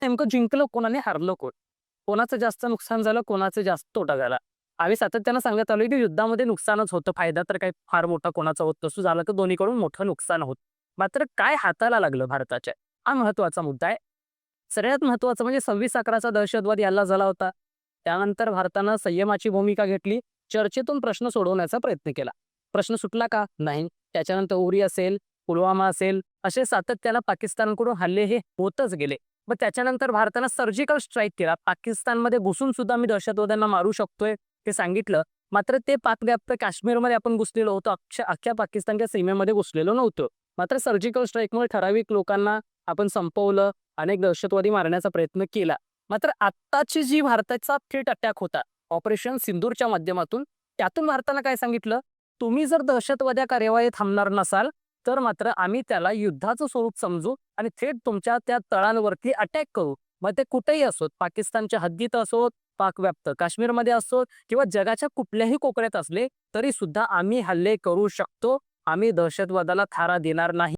नेमकं जिंकलं कोण आणि हारलं कोण? कोणाचं जास्त नुकसान झालं, कोणाचं जास्त तोटा झाला? आम्ही सातत्यानं सांगत आलोय, की युद्धामध्ये नुकसानच होतं. फायदा तर काही फार मोठा कोणाचा होत नसतो. झालं तर दोन्हीकडून मोठं नुकसान होतं. मात्र काय हाताला लागलं भारताच्या? हा महत्त्वाचा मुद्दा आहे. सगळ्यात महत्त्वाचं म्हणजे 26/11चा दहशतवादी हल्ला झाला होता. त्यानंतर भारतानं संयमाची भूमिका घेतली. चर्चेतून प्रश्न सोडवण्याचा प्रयत्न केला. प्रश्न सुटला का? नाही. त्याच्यानंतर उरी असेल, पुलवामा असेल, असे सातत्यानं पाकिस्तानकडून हल्ले हे होतच गेले. मग त्याच्यानंतर भारतानं सर्जिकल स्ट्राईक केला. पाकिस्तानमध्ये घुसून सुद्धा आम्ही दहशतवाद्यांना मारू शकतोय ते सांगितलं. मात्र ते पाकव्याप्त काश्मीरमध्ये आपण घुसलेलो होतो. अख्ख्या पाकिस्तानच्या सीमेमध्ये घुसलेलो नव्हतो. मात्र सर्जिकल स्ट्राईकमुळे ठराविक लोकांना आपण संपवलं. अनेक दहशतवादी मारण्याचा प्रयत्न केला. मात्र आत्ताची जी भारताचा थेट अटॅक होता, ऑपरेशन सिंदूरच्या माध्यमातून, त्यातून भारतानं काय सांगितलं, तुम्ही जर दहशतवादी कार्यवाही थांबणार नसाल, तर मात्र आम्ही त्याला युद्धाचं स्वरूप समजू आणि थेट तुमच्या त्या तळांवरती अटॅक करू. मग ते कुठेही असोत, पाकिस्तानच्या हद्दीत असोत, पाकव्याप्त काश्मीरमध्ये असोत किंवा जगाच्या कुठल्याही कोपऱ्यात असले, तरी सुद्धा आम्ही हल्ले करू शकतो. आम्ही दहशतवादाला थारा देणार नाही.